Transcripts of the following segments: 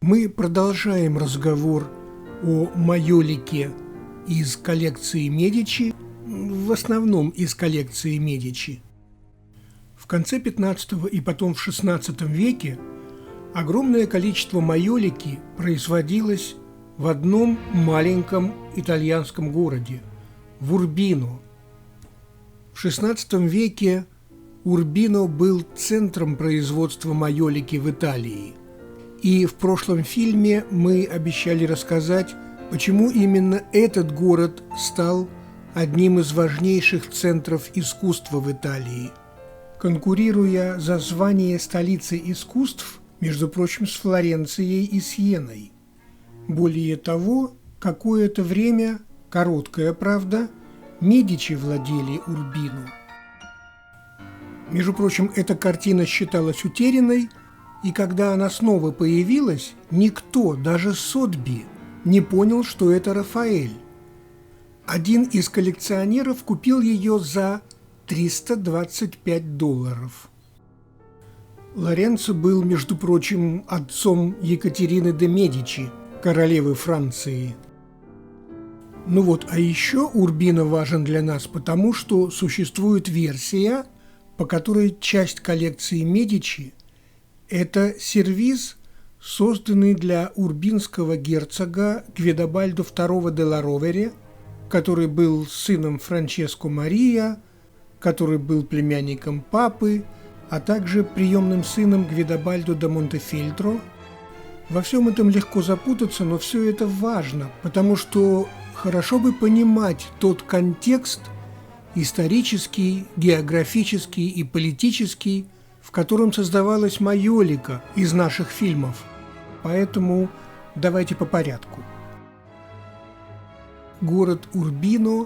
Мы продолжаем разговор о майолике из коллекции Медичи, в основном из коллекции Медичи. В конце XV и потом в XVI веке огромное количество майолики производилось в одном маленьком итальянском городе – в Урбино. В XVI веке Урбино был центром производства майолики в Италии. И в прошлом фильме мы обещали рассказать, почему именно этот город стал одним из важнейших центров искусства в Италии, конкурируя за звание столицы искусств, между прочим, с Флоренцией и Сиеной. Более того, какое-то время, короткое, правда, Медичи владели Урбино. Между прочим, эта картина считалась утерянной, и когда она снова появилась, никто, даже Сотби, не понял, что это Рафаэль. Один из коллекционеров купил ее за $325. Лоренцо был, между прочим, отцом Екатерины де Медичи, королевы Франции. А еще Урбино важен для нас, потому что существует версия, по которой часть коллекции Медичи – это сервиз, созданный для урбинского герцога Гвидобальдо II де ла Ровере, который был сыном Франческо Мария, который был племянником папы, а также приемным сыном Гвидобальдо де Монтефельтро. Во всем этом легко запутаться, но все это важно, потому что хорошо бы понимать тот контекст исторический, географический и политический, в котором создавалась майолика из наших фильмов. Поэтому давайте по порядку. Город Урбино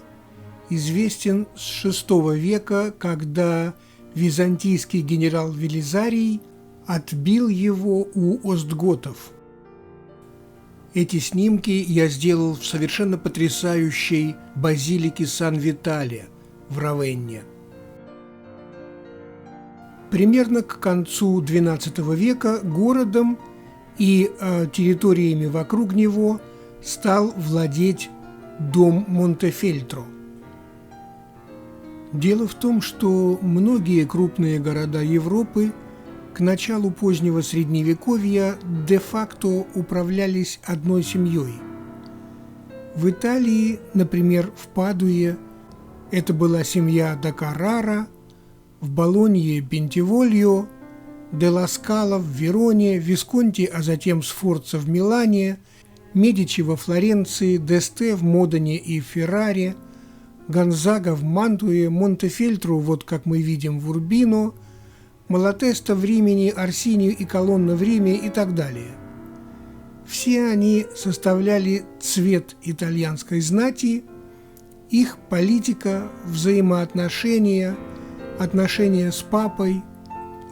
известен с VI века, когда византийский генерал Велизарий отбил его у остготов. Эти снимки я сделал в совершенно потрясающей базилике Сан-Витале в Равенне. Примерно к концу XII века городом и территориями вокруг него стал владеть дом Монтефельтро. Дело в том, что многие крупные города Европы к началу позднего Средневековья де-факто управлялись одной семьей. В Италии, например, в Падуе, это была семья да Каррара, в Болонье – Бентивольо, де ла Скала в Вероне, Висконти, а затем Сфорца в Милане, Медичи во Флоренции, Д'Есте в Модене и Ферраре, Гонзага в Мантуе, Монтефельтро, вот как мы видим, в Урбино, Малатеста в Римени, Орсини и Колонна в Риме и так далее. Все они составляли цвет итальянской знати, их политика, взаимоотношения, отношения с папой,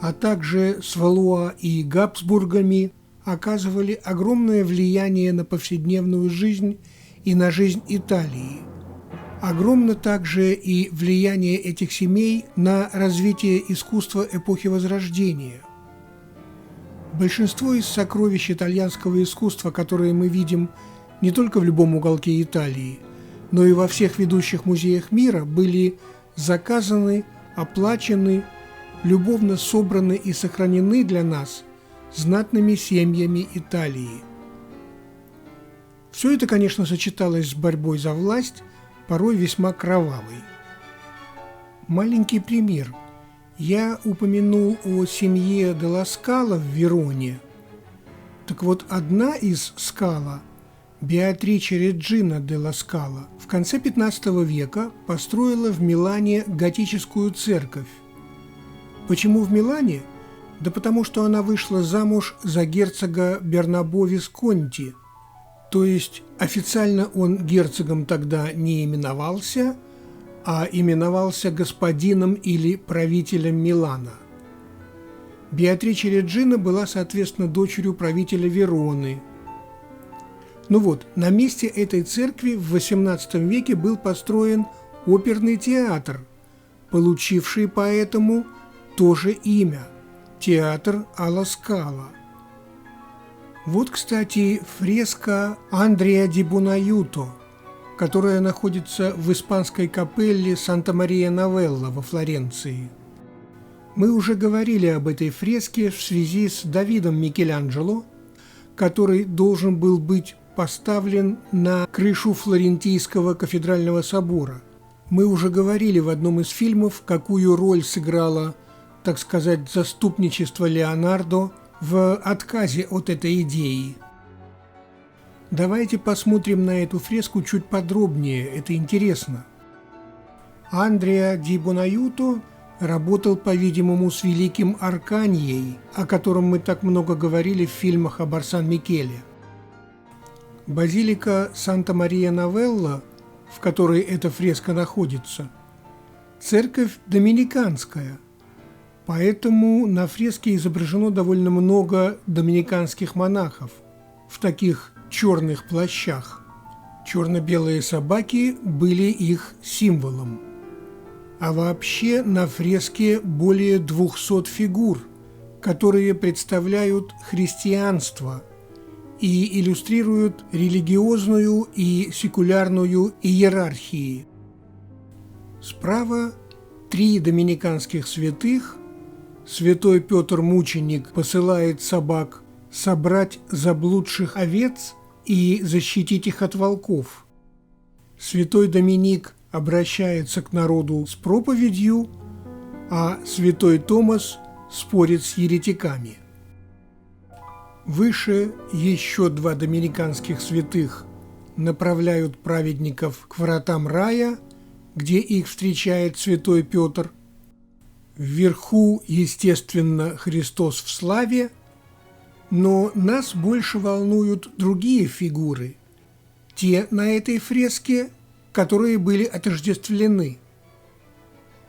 а также с Валуа и Габсбургами оказывали огромное влияние на повседневную жизнь и на жизнь Италии. Огромно также и влияние этих семей на развитие искусства эпохи Возрождения. Большинство из сокровищ итальянского искусства, которые мы видим не только в любом уголке Италии, но и во всех ведущих музеях мира, были заказаны, оплачены, любовно собраны и сохранены для нас знатными семьями Италии. Все это, конечно, сочеталось с борьбой за власть, порой весьма кровавой. Маленький пример. Я упомянул о семье де ла Скала в Вероне. Так вот, одна из Скала, Беатриче Реджина де ла Скала, в конце XV века построила в Милане готическую церковь. Почему в Милане? Да потому что она вышла замуж за герцога Бернабо Висконти. То есть официально он герцогом тогда не именовался, а именовался господином или правителем Милана. Беатриче Реджина была, соответственно, дочерью правителя Вероны. На месте этой церкви в XVIII веке был построен оперный театр, получивший поэтому то же имя – театр Алла Скала. Вот, кстати, фреска Андреа ди Бонaiuto, которая находится в испанской капелле Санта-Мария-Новелла во Флоренции. Мы уже говорили об этой фреске в связи с Давидом Микеланджело, который должен был быть поставлен на крышу Флорентийского кафедрального собора. Мы уже говорили в одном из фильмов, какую роль сыграло, так сказать, заступничество Леонардо в отказе от этой идеи. Давайте посмотрим на эту фреску чуть подробнее, это интересно. Андреа ди Бонaiuto работал, по-видимому, с великим Арканией, о котором мы так много говорили в фильмах об Арсан-Микеле. Базилика Санта-Мария-Новелла, в которой эта фреска находится, церковь доминиканская, поэтому на фреске изображено довольно много доминиканских монахов в таких черных плащах. Черно-белые собаки были их символом. А вообще на фреске более 200 фигур, которые представляют христианство и иллюстрируют религиозную и секулярную иерархии. Справа 3 доминиканских святых. Святой Петр Мученик посылает собак собрать заблудших овец и защитить их от волков. Святой Доминик обращается к народу с проповедью, а святой Томас спорит с еретиками. Выше еще 2 доминиканских святых направляют праведников к вратам рая, где их встречает святой Петр. Вверху, естественно, Христос в славе, но нас больше волнуют другие фигуры, те на этой фреске, которые были отождествлены.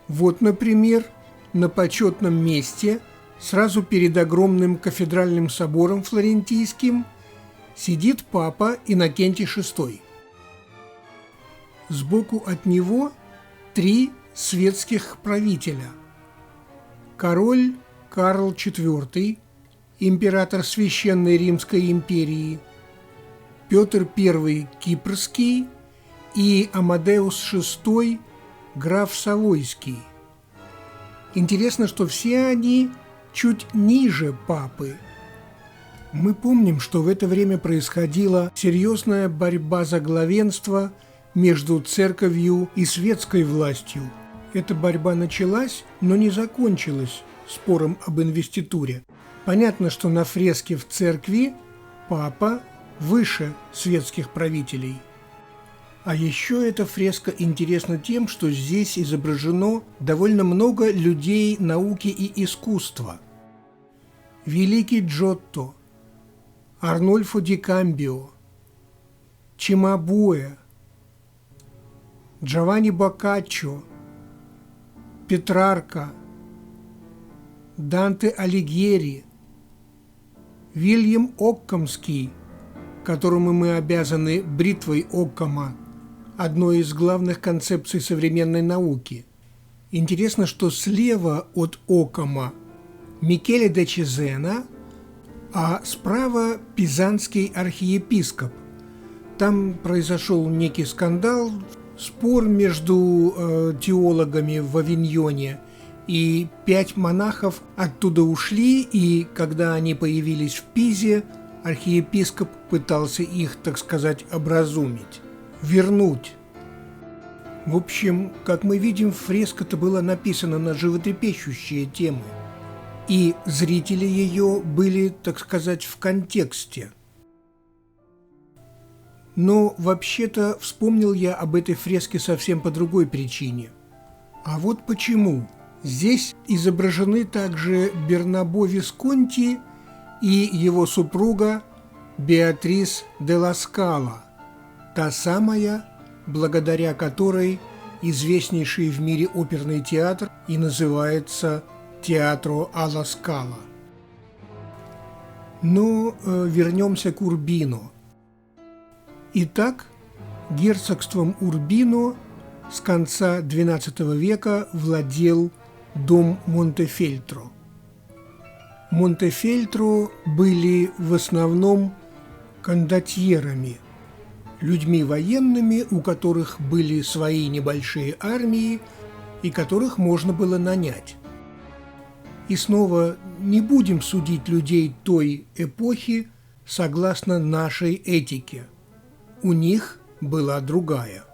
Вот, например, на почетном месте, сразу перед огромным кафедральным собором флорентийским, сидит папа Иннокентий VI. Сбоку от него 3 светских правителя. Король Карл IV, император Священной Римской империи, Петр I Кипрский и Амадеус VI, граф Савойский. Интересно, что все они чуть ниже папы. Мы помним, что в это время происходила серьезная борьба за главенство между церковью и светской властью. Эта борьба началась, но не закончилась спором об инвеституре. Понятно, что на фреске в церкви папа выше светских правителей. А еще эта фреска интересна тем, что здесь изображено довольно много людей науки и искусства. Великий Джотто, Арнольфо ди Камбио, Чимабуэ, Джованни Боккаччо, Петрарка, Данте Алигьери, Вильям Оккамский, которому мы обязаны бритвой Оккама, одной из главных концепций современной науки. Интересно, что слева от Оккама Микеле де Чезена, а справа пизанский архиепископ. Там произошел некий скандал, спор между теологами в Авиньоне, и 5 монахов оттуда ушли, и когда они появились в Пизе, архиепископ пытался их, так сказать, образумить, вернуть. В общем, как мы видим, фреска-то была написана на животрепещущие темы, и зрители ее были, так сказать, в контексте. Но вообще-то вспомнил я об этой фреске совсем по другой причине. А вот почему. Здесь изображены также Бернабо Висконти и его супруга Беатрис де ла Скала, та самая, благодаря которой известнейший в мире оперный театр и называется Театро алла Скала. Но вернемся к Урбино. Итак, герцогством Урбино с конца XII века владел дом Монтефельтро. Монтефельтро были в основном кондотьерами, людьми военными, у которых были свои небольшие армии и которых можно было нанять. И снова не будем судить людей той эпохи согласно нашей этике. У них была другая.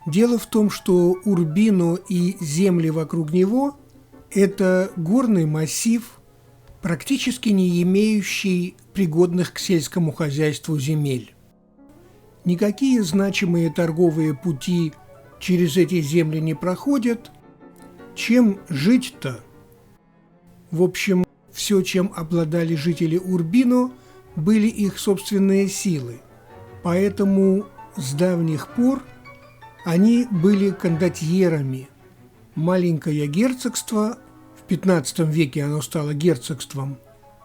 Дело в том, что Урбино и земли вокруг него – это горный массив, практически не имеющий пригодных к сельскому хозяйству земель. Никакие значимые торговые пути через эти земли не проходят. Чем жить-то? В общем, все, чем обладали жители Урбино, были их собственные силы. Поэтому с давних пор они были кондотьерами. Маленькое герцогство, в XV веке оно стало герцогством,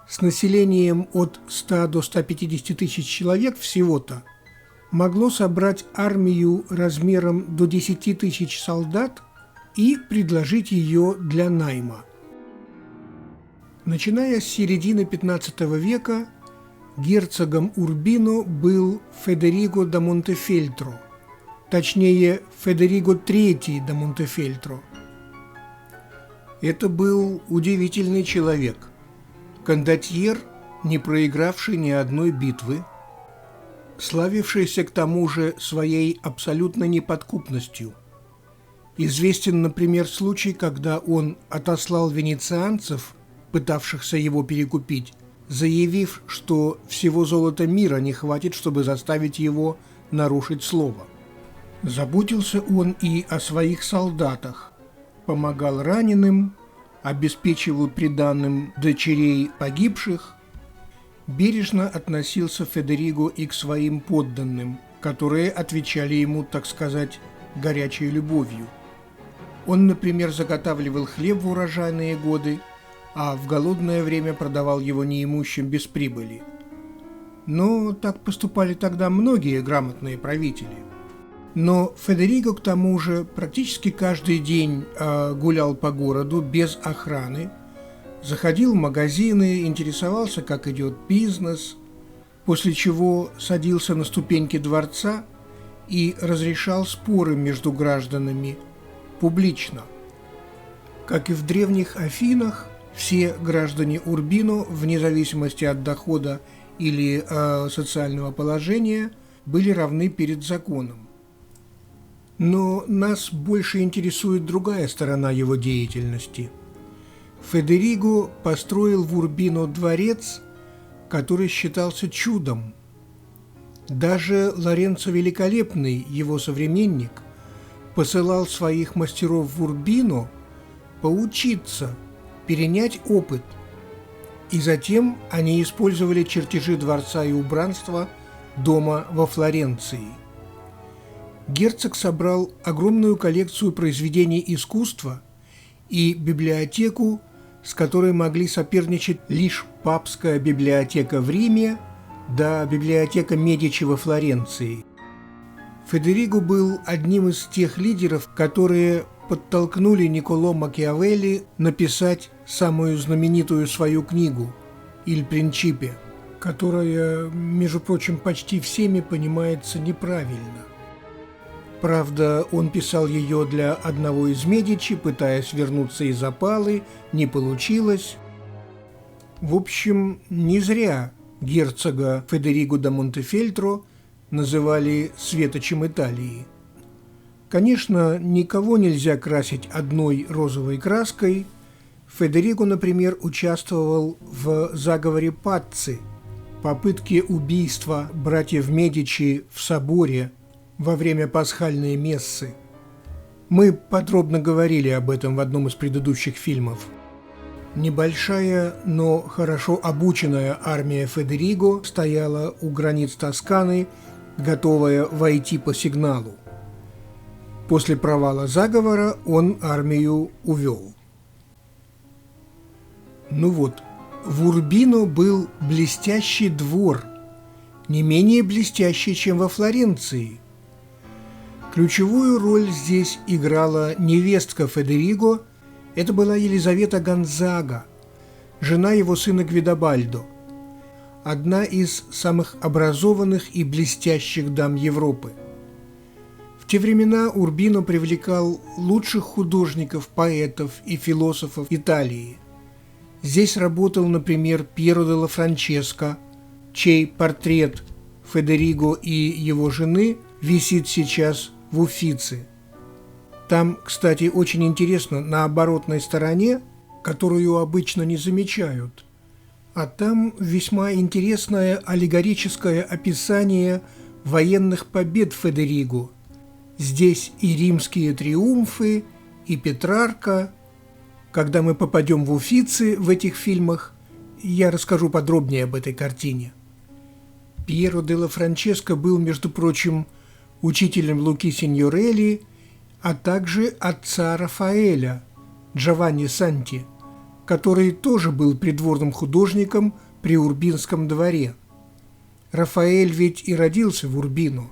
с населением от 100 до 150 тысяч человек всего-то, могло собрать армию размером до 10 тысяч солдат и предложить ее для найма. Начиная с середины XV века герцогом Урбино был Федериго да Монтефельтро, точнее Федериго III да Монтефельтро. Это был удивительный человек, кондотьер, не проигравший ни одной битвы, славившийся к тому же своей абсолютной неподкупностью. Известен, например, случай, когда он отослал венецианцев, пытавшихся его перекупить, заявив, что всего золота мира не хватит, чтобы заставить его нарушить слово. Заботился он и о своих солдатах, помогал раненым, обеспечивал приданым дочерей погибших. Бережно относился Федериго и к своим подданным, которые отвечали ему, так сказать, горячей любовью. Он, например, заготавливал хлеб в урожайные годы, а в голодное время продавал его неимущим без прибыли. Но так поступали тогда многие грамотные правители. Но Федериго, к тому же, практически каждый день гулял по городу без охраны, заходил в магазины, интересовался, как идет бизнес, после чего садился на ступеньки дворца и разрешал споры между гражданами публично. Как и в древних Афинах, все граждане Урбино, вне зависимости от дохода или социального положения, были равны перед законом. Но нас больше интересует другая сторона его деятельности. Федериго построил в Урбино дворец, который считался чудом. Даже Лоренцо Великолепный, его современник, посылал своих мастеров в Урбино поучиться, перенять опыт, и затем они использовали чертежи дворца и убранства дома во Флоренции. Герцог собрал огромную коллекцию произведений искусства и библиотеку, с которой могли соперничать лишь папская библиотека в Риме да библиотека Медичи во Флоренции. Федериго был одним из тех лидеров, которые подтолкнули Никколо Макиавелли написать самую знаменитую свою книгу «Иль Принчипе», которая, между прочим, почти всеми понимается неправильно. Правда, он писал ее для одного из Медичи, пытаясь вернуться из опалы, не получилось. В общем, не зря герцога Федериго да Монтефельтро называли светочем Италии. Конечно, никого нельзя красить одной розовой краской. Федериго, например, участвовал в заговоре Пацци, попытке убийства братьев Медичи в соборе во время пасхальной мессы. Мы подробно говорили об этом в одном из предыдущих фильмов. Небольшая, но хорошо обученная армия Федериго стояла у границ Тосканы, готовая войти по сигналу. После провала заговора он армию увел. Ну вот, в Урбино был блестящий двор, не менее блестящий, чем во Флоренции. Ключевую роль здесь играла невестка Федериго, это была Елизавета Гонзага, жена его сына Гвидобальдо, одна из самых образованных и блестящих дам Европы. В те времена Урбино привлекал лучших художников, поэтов и философов Италии. Здесь работал, например, Пьеро делла Франческо, чей портрет Федериго и его жены висит сейчас в Уффици. Там, кстати, очень интересно, на оборотной стороне, которую обычно не замечают, а там весьма интересное аллегорическое описание военных побед Федериго. Здесь и римские триумфы, и Петрарка. Когда мы попадем в Уффици в этих фильмах, я расскажу подробнее об этой картине. Пьеро делла Франческо был, между прочим, учителем Луки Синьорелли, а также отца Рафаэля, Джованни Санти, который тоже был придворным художником при Урбинском дворе. Рафаэль ведь и родился в Урбино.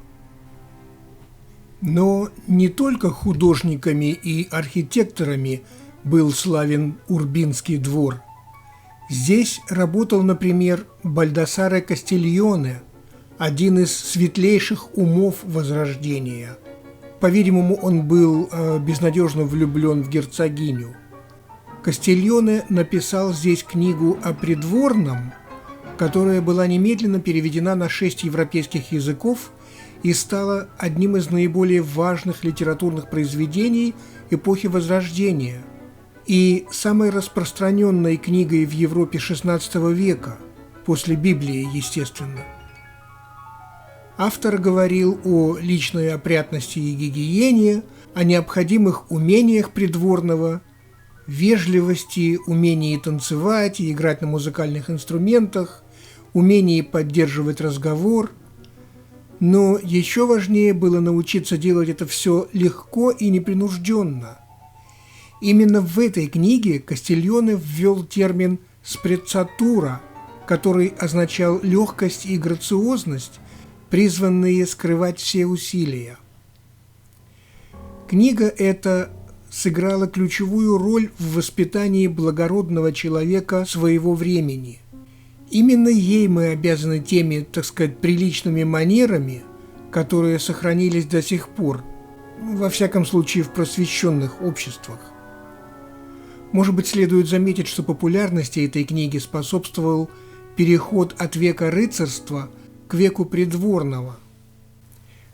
Но не только художниками и архитекторами был славен Урбинский двор. Здесь работал, например, Бальдасаре Кастильоне, один из светлейших умов Возрождения. По-видимому, он был безнадежно влюблен в герцогиню. Кастильоне написал здесь книгу о придворном, которая была немедленно переведена на 6 европейских языков и стала одним из наиболее важных литературных произведений эпохи Возрождения и самой распространенной книгой в Европе XVI века, после Библии, естественно. Автор говорил о личной опрятности и гигиене, о необходимых умениях придворного, вежливости, умении танцевать и играть на музыкальных инструментах, умении поддерживать разговор. Но еще важнее было научиться делать это все легко и непринужденно. Именно в этой книге Кастильоне ввел термин «спреццатура», который означал легкость и грациозность, призванные скрывать все усилия. Книга эта сыграла ключевую роль в воспитании благородного человека своего времени. Именно ей мы обязаны теми, так сказать, приличными манерами, которые сохранились до сих пор, во всяком случае в просвещенных обществах. Может быть, следует заметить, что популярности этой книги способствовал переход от века рыцарства к веку придворного.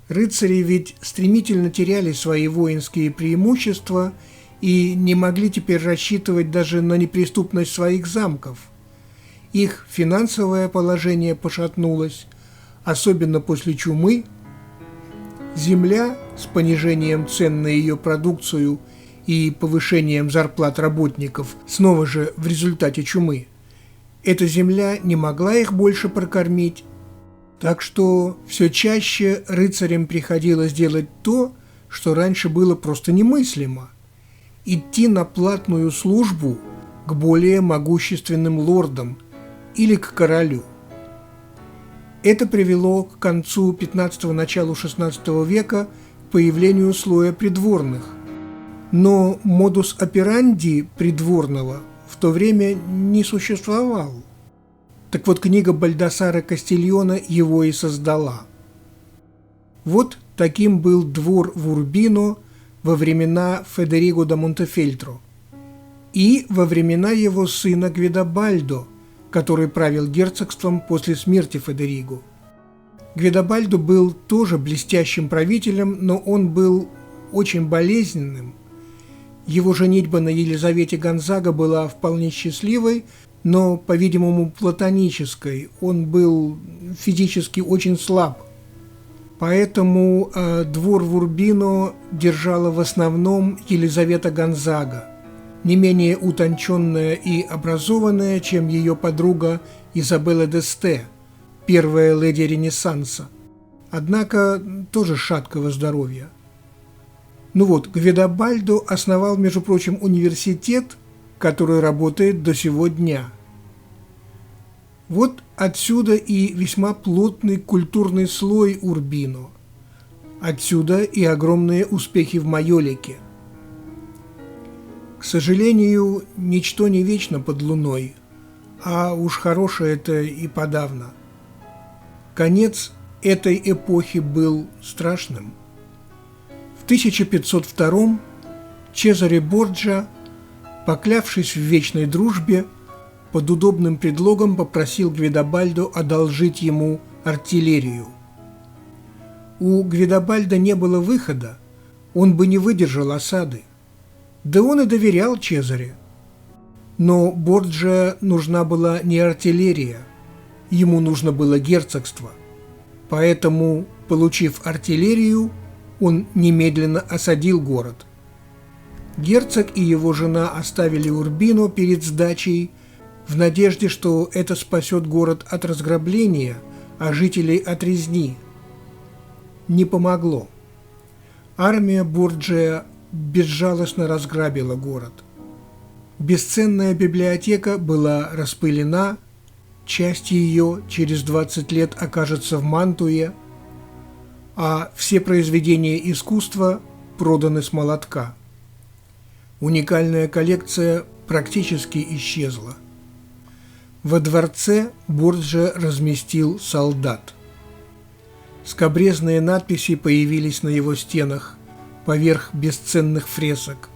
Рыцари ведь стремительно теряли свои воинские преимущества и не могли теперь рассчитывать даже на неприступность своих замков. Их финансовое положение пошатнулось, особенно после чумы. Земля с понижением цен на ее продукцию и повышением зарплат работников снова же в результате чумы. Эта земля не могла их больше прокормить, так что все чаще рыцарям приходилось делать то, что раньше было просто немыслимо – идти на платную службу к более могущественным лордам или к королю. Это привело к концу XV – началу XVI века к появлению слоя придворных. Но модус операнди придворного в то время не существовал. Так вот, книга Бальдасаре Кастильона его и создала. Вот таким был двор в Урбино во времена Федериго да Монтефельтро и во времена его сына Гвидобальдо, который правил герцогством после смерти Федериго. Гвидобальдо был тоже блестящим правителем, но он был очень болезненным. Его женитьба на Елизавете Гонзаго была вполне счастливой, но, по-видимому, платонической. Он был физически очень слаб. Поэтому двор в Урбино держала в основном Елизавета Гонзаго, не менее утонченная и образованная, чем ее подруга Изабелла d'Este, первая леди Ренессанса, однако тоже шаткого здоровья. Ну вот, Гвидобальдо основал, между прочим, университет, который работает до сего дня. Вот отсюда и весьма плотный культурный слой Урбино. Отсюда и огромные успехи в Майолике. К сожалению, ничто не вечно под луной. а уж хорошее это и подавно. Конец этой эпохи был страшным. В 1502 Чезаре Борджиа, поклявшись в вечной дружбе, под удобным предлогом попросил Гвидобальдо одолжить ему артиллерию. У Гвидобальдо не было выхода, он бы не выдержал осады. Да он и доверял Чезаре. Но Борджиа нужна была не артиллерия, ему нужно было герцогство. Поэтому, получив артиллерию, он немедленно осадил город. Герцог и его жена оставили Урбино перед сдачей в надежде, что это спасет город от разграбления, а жителей от резни. Не помогло. Армия Борджиа безжалостно разграбила город. Бесценная библиотека была распылена, часть ее через 20 лет окажется в Мантуе, а все произведения искусства проданы с молотка. Уникальная коллекция практически исчезла. Во дворце Борджиа разместил солдат. Скабрезные надписи появились на его стенах поверх бесценных фресок.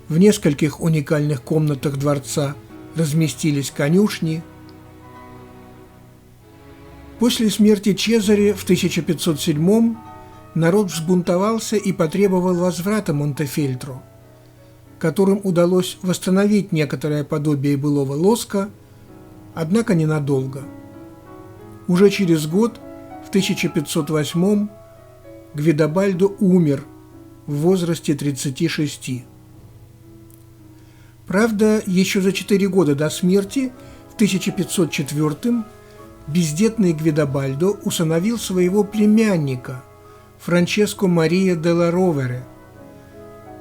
В нескольких уникальных комнатах дворца разместились конюшни. После смерти Чезаре в 1507 народ взбунтовался и потребовал возврата Монтефельтро, которым удалось восстановить некоторое подобие былого лоска, однако ненадолго. Уже через год, в 1508, Гвидобальдо умер в возрасте 36. Правда, еще за 4 года до смерти, в 1504, бездетный Гвидобальдо усыновил своего племянника Франческо Мария делла Ровере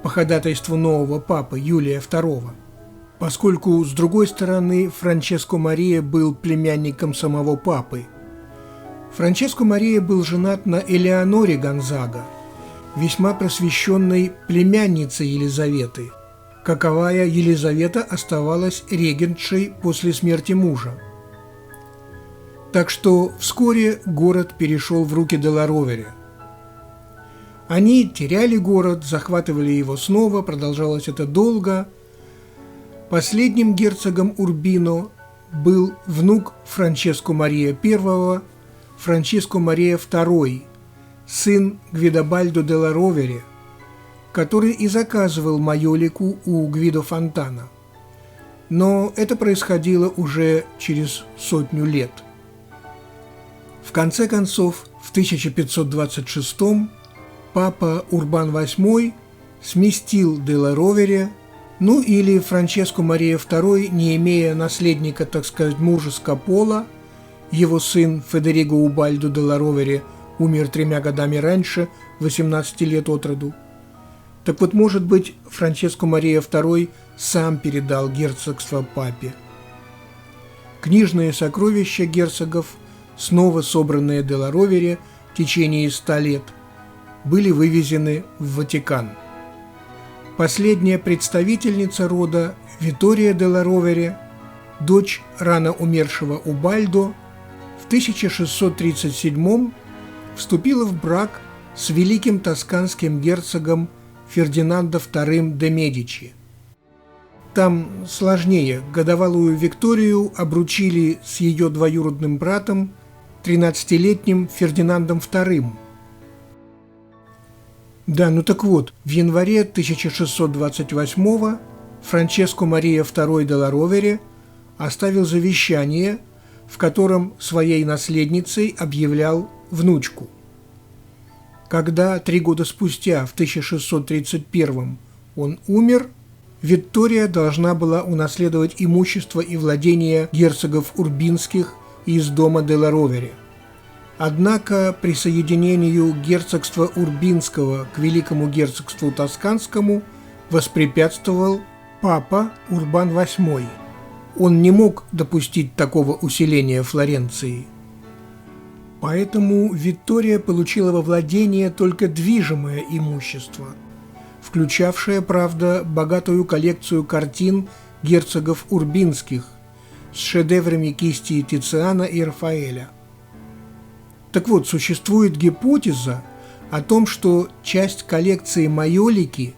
по ходатайству нового папы Юлия II, поскольку, с другой стороны, Франческо Мария был племянником самого папы. Франческо Мария был женат на Элеоноре Гонзага, весьма просвещенной племяннице Елизаветы, каковая Елизавета оставалась регентшей после смерти мужа. Так что вскоре город перешел в руки делла Ровере. Они теряли город, захватывали его снова, продолжалось это долго. Последним герцогом Урбино был внук Франческо Мария I, Франческо Мария II, сын Гвидобальдо делла Ровере, который и заказывал майолику у Гвидо Фонтана. Но это происходило уже через 100 лет. В конце концов, в 1526 папа Урбан VIII сместил делла Ровере, ну или Франческо Мария II, не имея наследника, так сказать, мужеского пола, его сын Федериго Убальдо делла Ровере умер 3 годами раньше, 18 лет от роду. Так вот, может быть, Франческо Мария II сам передал герцогство папе. Книжные сокровища герцогов, снова собранные делла Ровере в течение 100 лет, были вывезены в Ватикан. Последняя представительница рода, Витория делла Ровере, дочь рано умершего Убальдо, в 1637 вступила в брак с великим тосканским герцогом Фердинандо II де Медичи. Там сложнее. Годовалую Викторию обручили с ее двоюродным братом, 13-летним Фердинандом II. Да, ну так вот, в январе 1628 Франческо Мария II делла Ровере оставил завещание, в котором своей наследницей объявлял внучку. Когда 3 года спустя, в 1631, он умер, Виктория должна была унаследовать имущество и владения герцогов Урбинских из дома делла Ровере. Однако присоединению герцогства Урбинского к Великому герцогству Тосканскому воспрепятствовал папа Урбан VIII. Он не мог допустить такого усиления Флоренции. Поэтому Виктория получила во владение только движимое имущество, включавшее, правда, богатую коллекцию картин герцогов Урбинских, с шедеврами кисти Тициана и Рафаэля. Так вот, существует гипотеза о том, что часть коллекции Майолики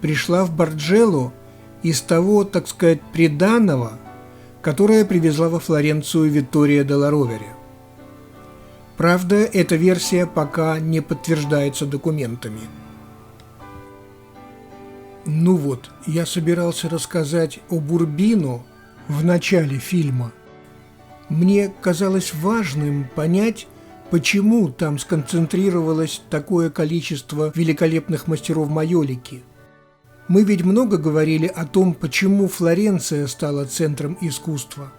пришла в Барджелло из того, так сказать, приданого, которое привезла во Флоренцию Виттория делла Ровere. Правда, эта версия пока не подтверждается документами. Ну вот, я собирался рассказать об Урбино в начале фильма. Мне казалось важным понять, почему там сконцентрировалось такое количество великолепных мастеров майолики. Мы ведь много говорили о том, почему Флоренция стала центром искусства.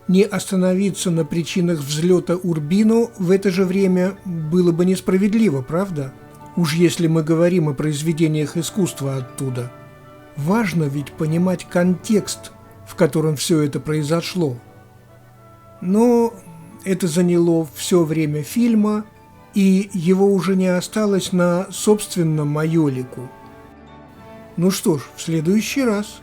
Не остановиться на причинах взлета Урбино в это же время было бы несправедливо, правда? Уж если мы говорим о произведениях искусства оттуда. Важно ведь понимать контекст, в котором все это произошло. Но это заняло все время фильма, и его уже не осталось на собственном майолику. Ну что ж, в следующий раз.